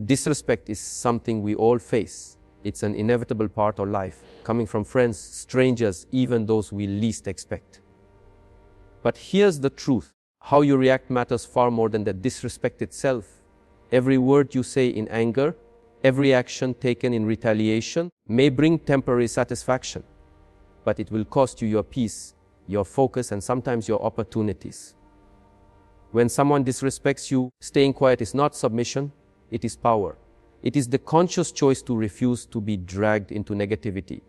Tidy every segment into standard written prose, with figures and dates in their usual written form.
Disrespect is something we all face. It's an inevitable part of life, coming from friends, strangers, even those we least expect. But here's the truth. How you react matters far more than the disrespect itself. Every word you say in anger, every action taken in retaliation may bring temporary satisfaction, but it will cost you your peace, your focus, and sometimes your opportunities. When someone disrespects you, staying quiet is not submission, it is power. It is the conscious choice to refuse to be dragged into negativity.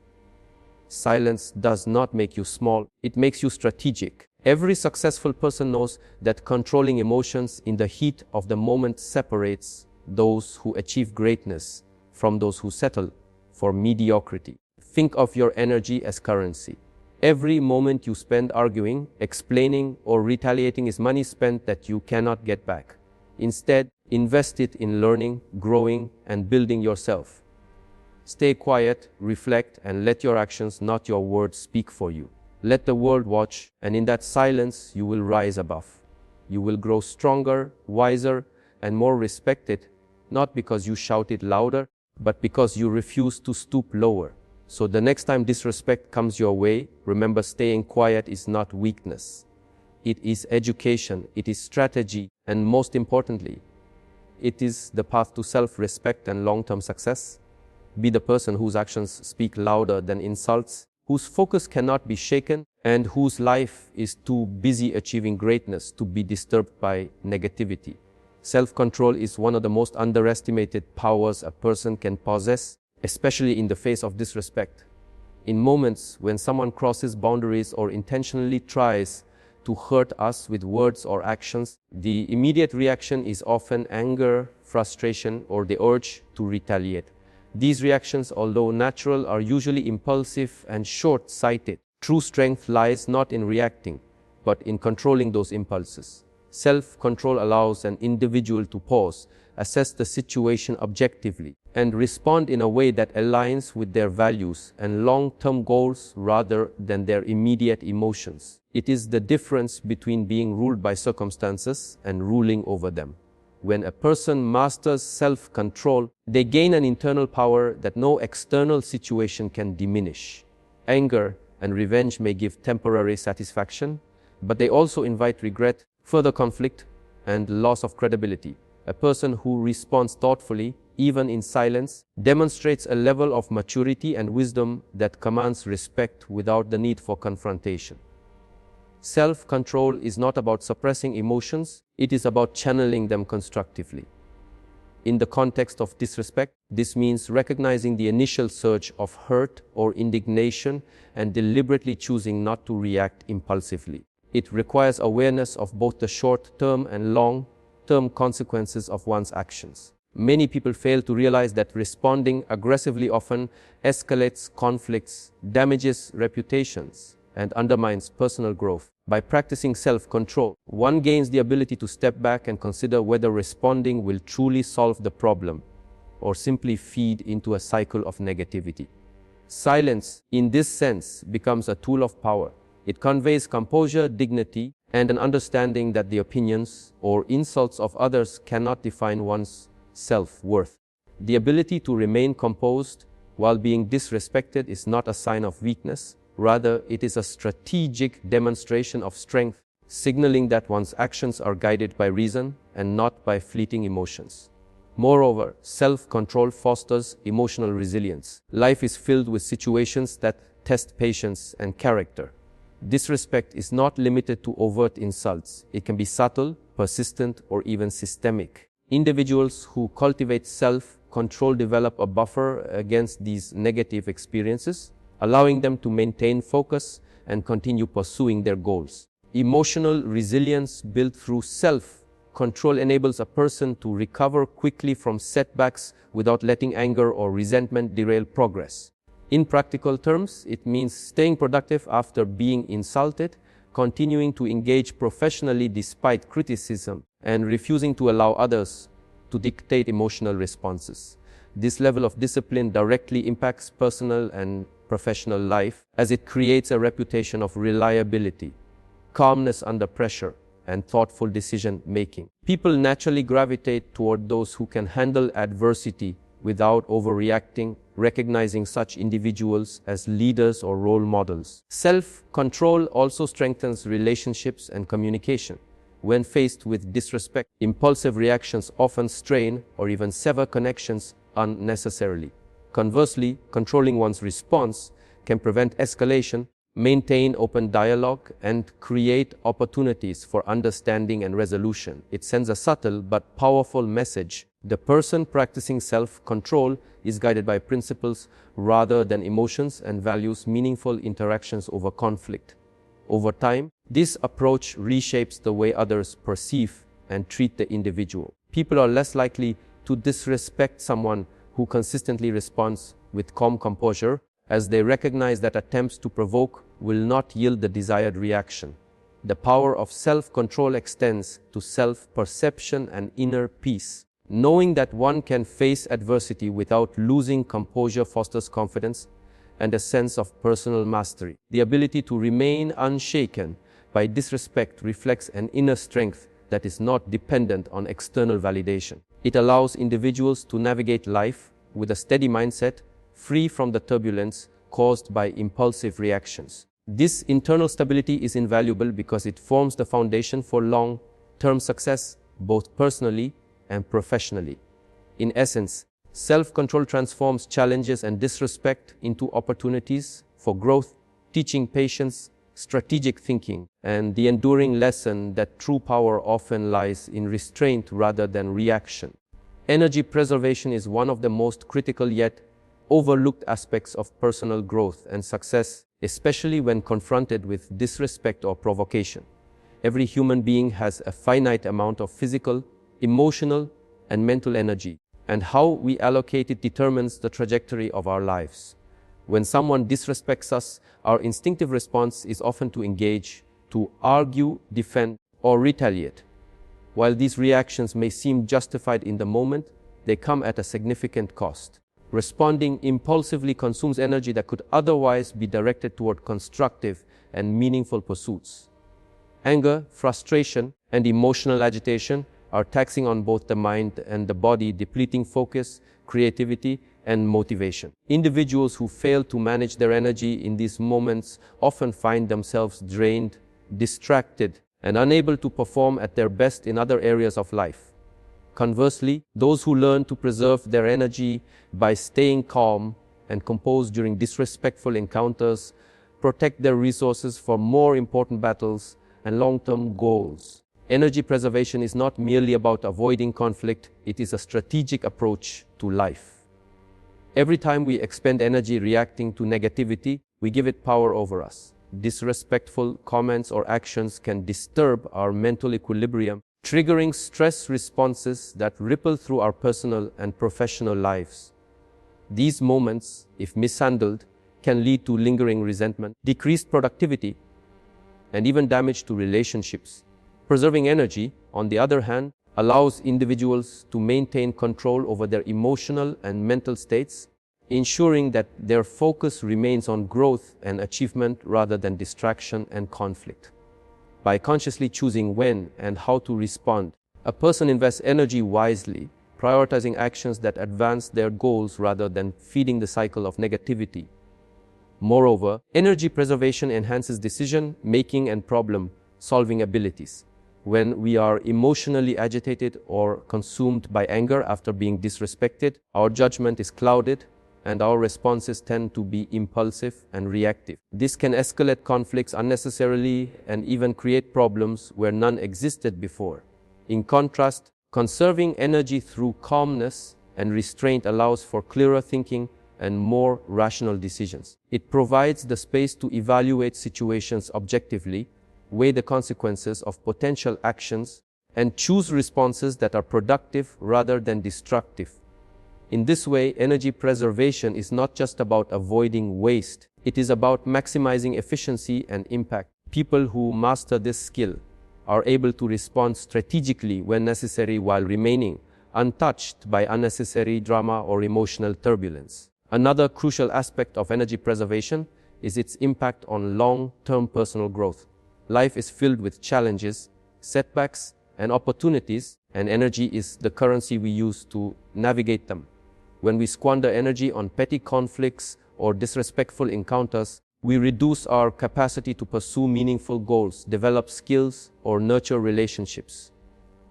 Silence does not make you small, it makes you strategic. Every successful person knows that controlling emotions in the heat of the moment separates those who achieve greatness from those who settle for mediocrity. Think of your energy as currency. Every moment you spend arguing, explaining, or retaliating is money spent that you cannot get back. Instead, invest it in learning, growing, and building yourself. Stay quiet, reflect, and let your actions, not your words, speak for you. Let the world watch, and in that silence, you will rise above. You will grow stronger, wiser, and more respected, not because you shouted louder, but because you refuse to stoop lower. So the next time disrespect comes your way, remember, staying quiet is not weakness. It is education, it is strategy, and most importantly, it is the path to self-respect and long-term success. Be the person whose actions speak louder than insults, whose focus cannot be shaken, and whose life is too busy achieving greatness to be disturbed by negativity. Self-control is one of the most underestimated powers a person can possess, especially in the face of disrespect. In moments when someone crosses boundaries or intentionally tries to hurt us with words or actions, the immediate reaction is often anger, frustration, or the urge to retaliate. These reactions, although natural, are usually impulsive and short-sighted. True strength lies not in reacting, but in controlling those impulses. Self-control allows an individual to pause, assess the situation objectively, and respond in a way that aligns with their values and long-term goals rather than their immediate emotions. It is the difference between being ruled by circumstances and ruling over them. When a person masters self-control, they gain an internal power that no external situation can diminish. Anger and revenge may give temporary satisfaction, but they also invite regret, further conflict, and loss of credibility. A person who responds thoughtfully, even in silence, demonstrates a level of maturity and wisdom that commands respect without the need for confrontation. Self-control is not about suppressing emotions, it is about channeling them constructively. In the context of disrespect, this means recognizing the initial surge of hurt or indignation and deliberately choosing not to react impulsively. It requires awareness of both the short-term and long-term consequences of one's actions. Many people fail to realize that responding aggressively often escalates conflicts, damages reputations, and undermines personal growth. By practicing self-control, one gains the ability to step back and consider whether responding will truly solve the problem or simply feed into a cycle of negativity. Silence, in this sense, becomes a tool of power. It conveys composure, dignity, and an understanding that the opinions or insults of others cannot define one's self-worth. The ability to remain composed while being disrespected is not a sign of weakness. Rather, it is a strategic demonstration of strength, signaling that one's actions are guided by reason and not by fleeting emotions. Moreover, self-control fosters emotional resilience. Life is filled with situations that test patience and character. Disrespect is not limited to overt insults. It can be subtle, persistent, or even systemic. Individuals who cultivate self-control develop a buffer against these negative experiences, allowing them to maintain focus and continue pursuing their goals. Emotional resilience built through self-control enables a person to recover quickly from setbacks without letting anger or resentment derail progress. In practical terms, it means staying productive after being insulted, continuing to engage professionally despite criticism, and refusing to allow others to dictate emotional responses. This level of discipline directly impacts personal and professional life as it creates a reputation of reliability, calmness under pressure, and thoughtful decision making. People naturally gravitate toward those who can handle adversity without overreacting, recognizing such individuals as leaders or role models. Self-control also strengthens relationships and communication. When faced with disrespect, impulsive reactions often strain or even sever connections unnecessarily. Conversely, controlling one's response can prevent escalation, maintain open dialogue, and create opportunities for understanding and resolution. It sends a subtle but powerful message. The person practicing self-control is guided by principles rather than emotions and values meaningful interactions over conflict. Over time, this approach reshapes the way others perceive and treat the individual. People are less likely to disrespect someone who consistently responds with calm composure, as they recognize that attempts to provoke will not yield the desired reaction. The power of self-control extends to self-perception and inner peace. Knowing that one can face adversity without losing composure fosters confidence and a sense of personal mastery. The ability to remain unshaken by disrespect reflects an inner strength that is not dependent on external validation. It allows individuals to navigate life with a steady mindset, free from the turbulence caused by impulsive reactions. This internal stability is invaluable because it forms the foundation for long-term success, both personally and professionally. In essence, self-control transforms challenges and disrespect into opportunities for growth, teaching patience, strategic thinking, and the enduring lesson that true power often lies in restraint rather than reaction. Energy preservation is one of the most critical yet overlooked aspects of personal growth and success, especially when confronted with disrespect or provocation. Every human being has a finite amount of physical, emotional, and mental energy, and how we allocate it determines the trajectory of our lives. When someone disrespects us, our instinctive response is often to engage, to argue, defend, or retaliate. While these reactions may seem justified in the moment, they come at a significant cost. Responding impulsively consumes energy that could otherwise be directed toward constructive and meaningful pursuits. Anger, frustration, and emotional agitation are taxing on both the mind and the body, depleting focus, creativity, and motivation. Individuals who fail to manage their energy in these moments often find themselves drained, distracted, and unable to perform at their best in other areas of life. Conversely, those who learn to preserve their energy by staying calm and composed during disrespectful encounters protect their resources for more important battles and long-term goals. Energy preservation is not merely about avoiding conflict, it is a strategic approach to life. Every time we expend energy reacting to negativity, we give it power over us. Disrespectful comments or actions can disturb our mental equilibrium, triggering stress responses that ripple through our personal and professional lives. These moments, if mishandled, can lead to lingering resentment, decreased productivity, and even damage to relationships. Preserving energy, on the other hand, allows individuals to maintain control over their emotional and mental states, ensuring that their focus remains on growth and achievement rather than distraction and conflict. By consciously choosing when and how to respond, a person invests energy wisely, prioritizing actions that advance their goals rather than feeding the cycle of negativity. Moreover, energy preservation enhances decision-making and problem-solving abilities. When we are emotionally agitated or consumed by anger after being disrespected, our judgment is clouded and our responses tend to be impulsive and reactive. This can escalate conflicts unnecessarily and even create problems where none existed before. In contrast, conserving energy through calmness and restraint allows for clearer thinking and more rational decisions. It provides the space to evaluate situations objectively, weigh the consequences of potential actions, and choose responses that are productive rather than destructive. In this way, energy preservation is not just about avoiding waste, it is about maximizing efficiency and impact. People who master this skill are able to respond strategically when necessary while remaining untouched by unnecessary drama or emotional turbulence. Another crucial aspect of energy preservation is its impact on long-term personal growth. Life is filled with challenges, setbacks, and opportunities, and energy is the currency we use to navigate them. When we squander energy on petty conflicts or disrespectful encounters, we reduce our capacity to pursue meaningful goals, develop skills, or nurture relationships.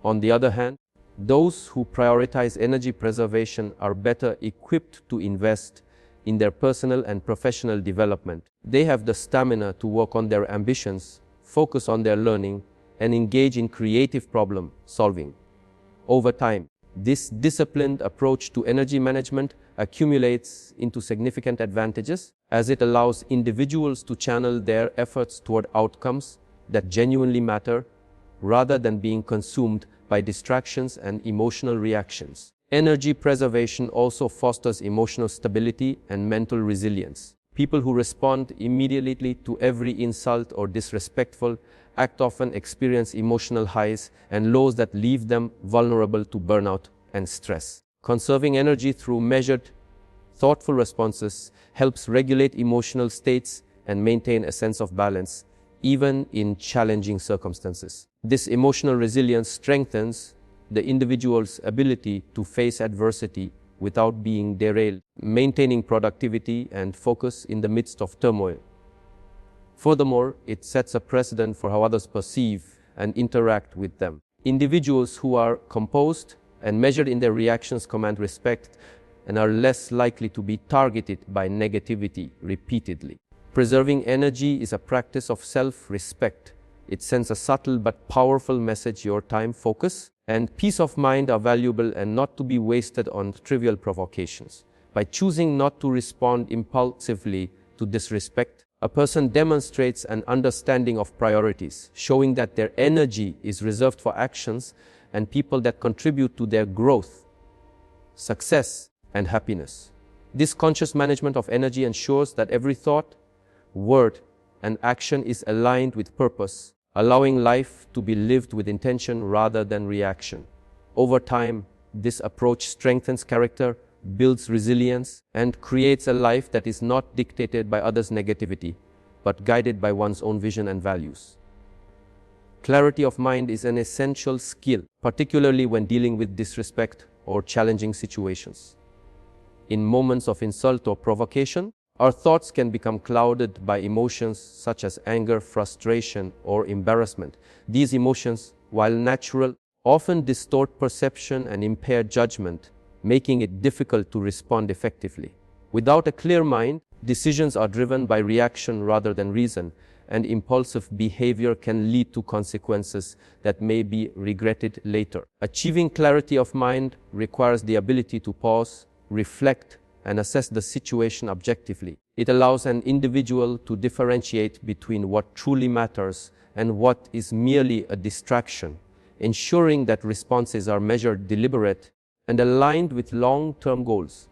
On the other hand, those who prioritize energy preservation are better equipped to invest in their personal and professional development. They have the stamina to work on their ambitions, focus on their learning, and engage in creative problem solving. Over time, this disciplined approach to energy management accumulates into significant advantages as it allows individuals to channel their efforts toward outcomes that genuinely matter rather than being consumed by distractions and emotional reactions. Energy preservation also fosters emotional stability and mental resilience. People who respond immediately to every insult or disrespectful act often experience emotional highs and lows that leave them vulnerable to burnout and stress. Conserving energy through measured, thoughtful responses helps regulate emotional states and maintain a sense of balance, even in challenging circumstances. This emotional resilience strengthens the individual's ability to face adversity without being derailed, maintaining productivity and focus in the midst of turmoil. Furthermore, it sets a precedent for how others perceive and interact with them. Individuals who are composed and measured in their reactions command respect and are less likely to be targeted by negativity repeatedly. Preserving energy is a practice of self-respect. It sends a subtle but powerful message: your time, focus, and peace of mind are valuable and not to be wasted on trivial provocations. By choosing not to respond impulsively to disrespect, a person demonstrates an understanding of priorities, showing that their energy is reserved for actions and people that contribute to their growth, success, and happiness. This conscious management of energy ensures that every thought, word, and action is aligned with purpose, allowing life to be lived with intention rather than reaction. Over time, this approach strengthens character, builds resilience, and creates a life that is not dictated by others' negativity, but guided by one's own vision and values. Clarity of mind is an essential skill, particularly when dealing with disrespect or challenging situations. In moments of insult or provocation, our thoughts can become clouded by emotions such as anger, frustration, or embarrassment. These emotions, while natural, often distort perception and impair judgment, making it difficult to respond effectively. Without a clear mind, decisions are driven by reaction rather than reason, and impulsive behavior can lead to consequences that may be regretted later. Achieving clarity of mind requires the ability to pause, reflect, and assess the situation objectively. It allows an individual to differentiate between what truly matters and what is merely a distraction, ensuring that responses are measured, deliberate, and aligned with long-term goals.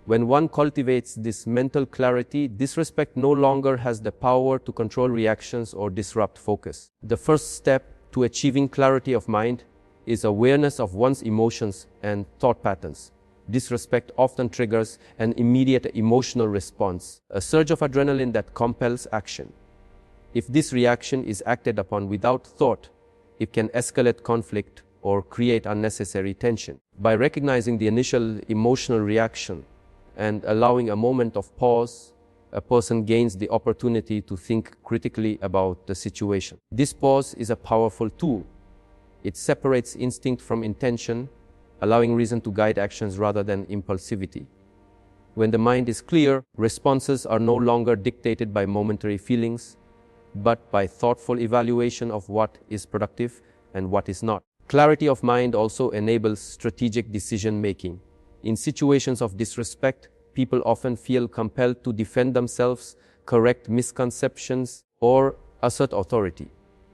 When one cultivates this mental clarity, disrespect no longer has the power to control reactions or disrupt focus. The first step to achieving clarity of mind is awareness of one's emotions and thought patterns. Disrespect often triggers an immediate emotional response, a surge of adrenaline that compels action. If this reaction is acted upon without thought, it can escalate conflict or create unnecessary tension. By recognizing the initial emotional reaction and allowing a moment of pause, a person gains the opportunity to think critically about the situation. This pause is a powerful tool. It separates instinct from intention, allowing reason to guide actions rather than impulsivity. When the mind is clear, responses are no longer dictated by momentary feelings, but by thoughtful evaluation of what is productive and what is not. Clarity of mind also enables strategic decision-making. In situations of disrespect, people often feel compelled to defend themselves, correct misconceptions, or assert authority.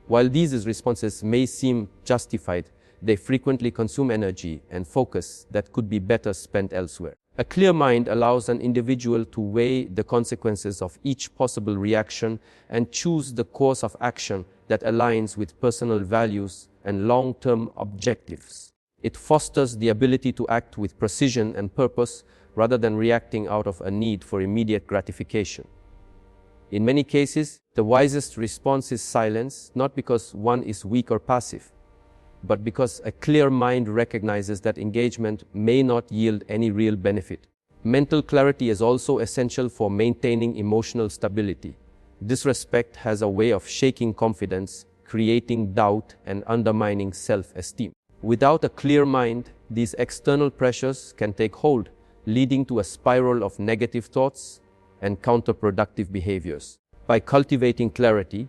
While these responses may seem justified, they frequently consume energy and focus that could be better spent elsewhere. A clear mind allows an individual to weigh the consequences of each possible reaction and choose the course of action that aligns with personal values and long-term objectives. It fosters the ability to act with precision and purpose rather than reacting out of a need for immediate gratification. In many cases, the wisest response is silence, not because one is weak or passive, but because a clear mind recognizes that engagement may not yield any real benefit. Mental clarity is also essential for maintaining emotional stability. Disrespect has a way of shaking confidence, creating doubt, and undermining self-esteem. Without a clear mind, these external pressures can take hold, leading to a spiral of negative thoughts and counterproductive behaviors. By cultivating clarity,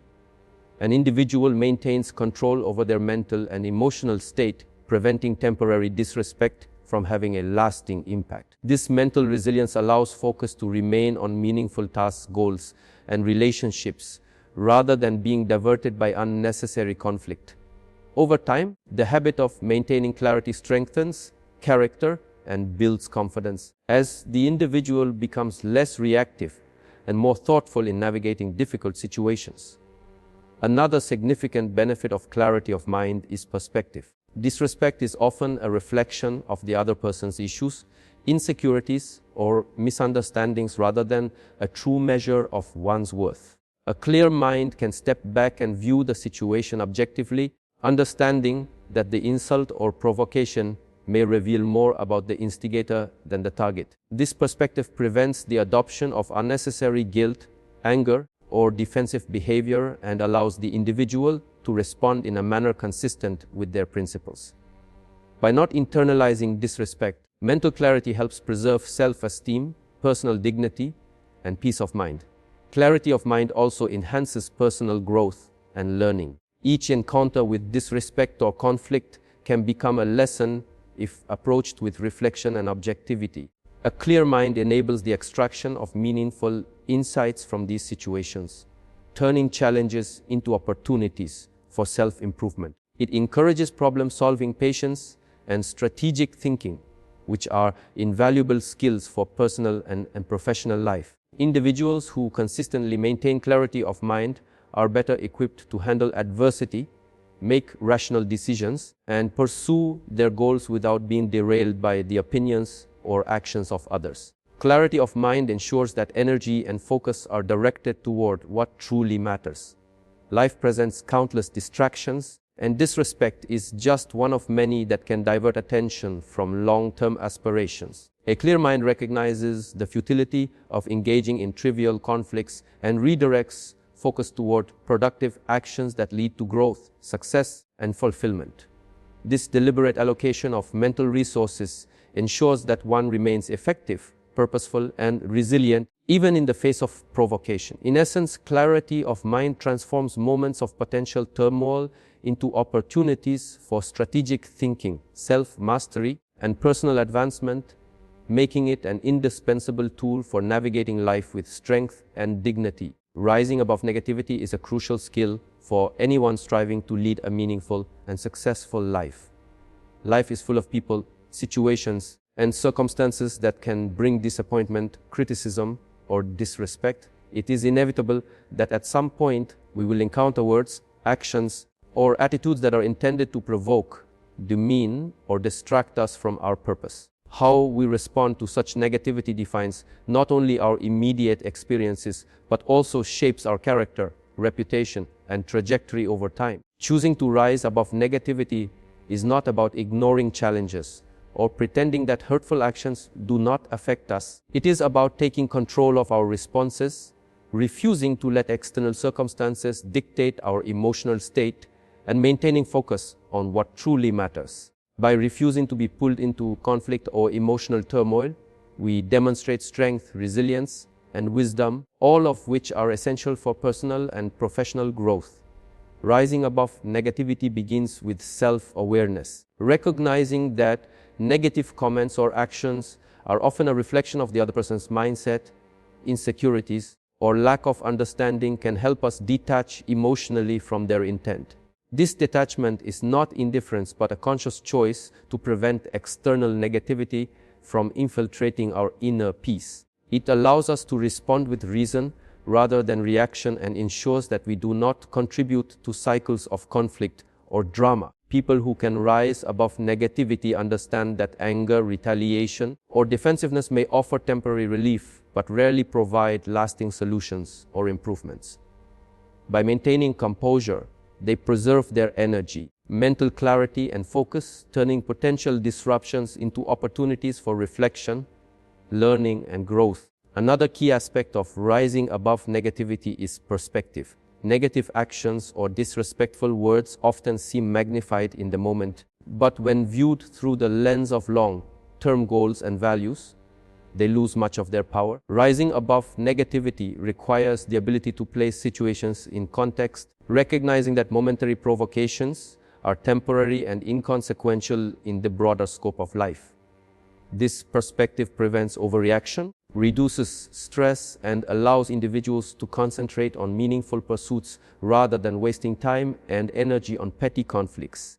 an individual maintains control over their mental and emotional state, preventing temporary disrespect from having a lasting impact. This mental resilience allows focus to remain on meaningful tasks, goals, and relationships, rather than being diverted by unnecessary conflict. Over time, the habit of maintaining clarity strengthens character and builds confidence. As the individual becomes less reactive and more thoughtful in navigating difficult situations. Another significant benefit of clarity of mind is perspective. Disrespect is often a reflection of the other person's issues, insecurities, or misunderstandings rather than a true measure of one's worth. A clear mind can step back and view the situation objectively, understanding that the insult or provocation may reveal more about the instigator than the target. This perspective prevents the adoption of unnecessary guilt, anger, or defensive behavior and allows the individual to respond in a manner consistent with their principles. By not internalizing disrespect, mental clarity helps preserve self-esteem, personal dignity, and peace of mind. Clarity of mind also enhances personal growth and learning. Each encounter with disrespect or conflict can become a lesson if approached with reflection and objectivity. A clear mind enables the extraction of meaningful insights from these situations, turning challenges into opportunities for self-improvement. It encourages problem-solving, patience, and strategic thinking, which are invaluable skills for personal and professional life. Individuals who consistently maintain clarity of mind are better equipped to handle adversity, make rational decisions, and pursue their goals without being derailed by the opinions or actions of others. Clarity of mind ensures that energy and focus are directed toward what truly matters. Life presents countless distractions, and disrespect is just one of many that can divert attention from long-term aspirations. A clear mind recognizes the futility of engaging in trivial conflicts and redirects focus toward productive actions that lead to growth, success, and fulfillment. This deliberate allocation of mental resources ensures that one remains effective, purposeful, and resilient even in the face of provocation. In essence, clarity of mind transforms moments of potential turmoil into opportunities for strategic thinking, self-mastery, and personal advancement, making it an indispensable tool for navigating life with strength and dignity. Rising above negativity is a crucial skill for anyone striving to lead a meaningful and successful life. Life is full of people, situations, and circumstances that can bring disappointment, criticism, or disrespect. It is inevitable that at some point we will encounter words, actions, or attitudes that are intended to provoke, demean, or distract us from our purpose. How we respond to such negativity defines not only our immediate experiences, but also shapes our character, reputation, and trajectory over time. Choosing to rise above negativity is not about ignoring challenges or pretending that hurtful actions do not affect us. It is about taking control of our responses, refusing to let external circumstances dictate our emotional state, and maintaining focus on what truly matters. By refusing to be pulled into conflict or emotional turmoil, we demonstrate strength, resilience, and wisdom, all of which are essential for personal and professional growth. Rising above negativity begins with self-awareness, recognizing that negative comments or actions are often a reflection of the other person's mindset, insecurities, or lack of understanding can help us detach emotionally from their intent. This detachment is not indifference but a conscious choice to prevent external negativity from infiltrating our inner peace. It allows us to respond with reason rather than reaction and ensures that we do not contribute to cycles of conflict or drama. People who can rise above negativity understand that anger, retaliation, or defensiveness may offer temporary relief, but rarely provide lasting solutions or improvements. By maintaining composure, they preserve their energy, mental clarity, and focus, turning potential disruptions into opportunities for reflection, learning, and growth. Another key aspect of rising above negativity is perspective. Negative actions or disrespectful words often seem magnified in the moment, but when viewed through the lens of long-term goals and values, they lose much of their power. Rising above negativity requires the ability to place situations in context, recognizing that momentary provocations are temporary and inconsequential in the broader scope of life. This perspective prevents overreaction, reduces stress, and allows individuals to concentrate on meaningful pursuits rather than wasting time and energy on petty conflicts.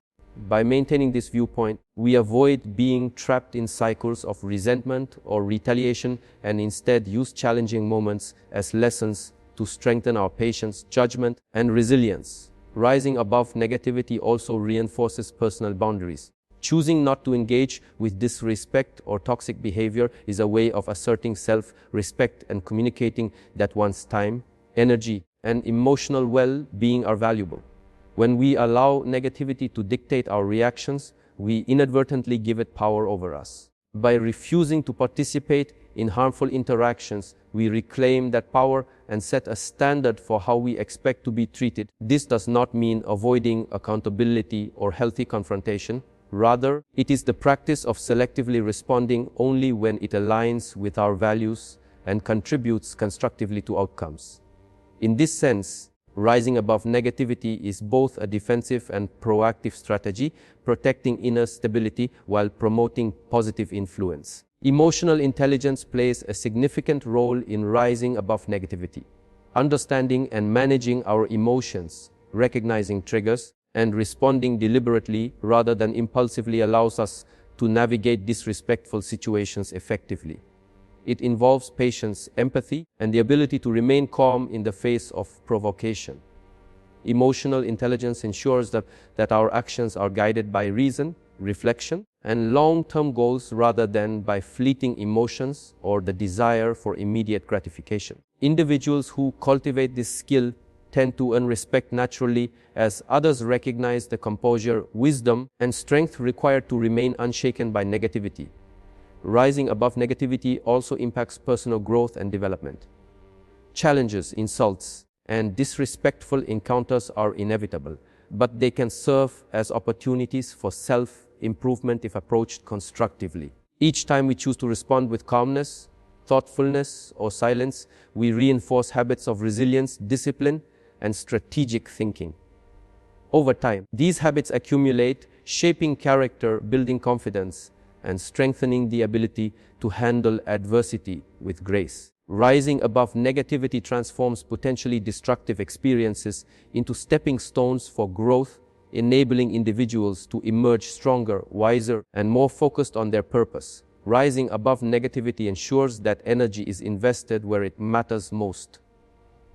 By maintaining this viewpoint, we avoid being trapped in cycles of resentment or retaliation and instead use challenging moments as lessons to strengthen our patience, judgment, and resilience. Rising above negativity also reinforces personal boundaries. Choosing not to engage with disrespect or toxic behavior is a way of asserting self-respect and communicating that one's time, energy, and emotional well-being are valuable. When we allow negativity to dictate our reactions, we inadvertently give it power over us. By refusing to participate in harmful interactions, we reclaim that power and set a standard for how we expect to be treated. This does not mean avoiding accountability or healthy confrontation. Rather, it is the practice of selectively responding only when it aligns with our values and contributes constructively to outcomes. In this sense, rising above negativity is both a defensive and proactive strategy, protecting inner stability while promoting positive influence. Emotional intelligence plays a significant role in rising above negativity. Understanding and managing our emotions, recognizing triggers, and responding deliberately rather than impulsively allows us to navigate disrespectful situations effectively. It involves patience, empathy, and the ability to remain calm in the face of provocation. Emotional intelligence ensures that our actions are guided by reason, reflection, and long-term goals rather than by fleeting emotions or the desire for immediate gratification. Individuals who cultivate this skill tend to earn respect naturally as others recognize the composure, wisdom, and strength required to remain unshaken by negativity. Rising above negativity also impacts personal growth and development. Challenges, insults, and disrespectful encounters are inevitable, but they can serve as opportunities for self-improvement if approached constructively. Each time we choose to respond with calmness, thoughtfulness, or silence, we reinforce habits of resilience, discipline, and strategic thinking. Over time, these habits accumulate, shaping character, building confidence, and strengthening the ability to handle adversity with grace. Rising above negativity transforms potentially destructive experiences into stepping stones for growth, enabling individuals to emerge stronger, wiser, and more focused on their purpose. Rising above negativity ensures that energy is invested where it matters most.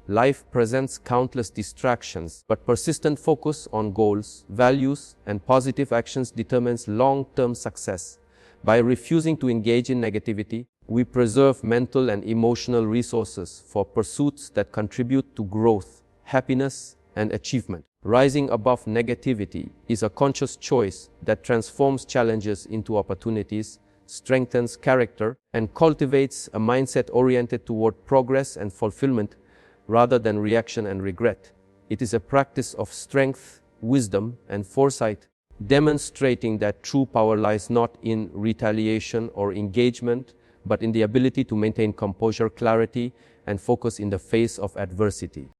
Life presents countless distractions, but persistent focus on goals, values, and positive actions determines long-term success. By refusing to engage in negativity, we preserve mental and emotional resources for pursuits that contribute to growth, happiness, and achievement. Rising above negativity is a conscious choice that transforms challenges into opportunities, strengthens character, and cultivates a mindset oriented toward progress and fulfillment rather than reaction and regret. It is a practice of strength, wisdom, and foresight, demonstrating that true power lies not in retaliation or engagement, but in the ability to maintain composure, clarity, and focus in the face of adversity.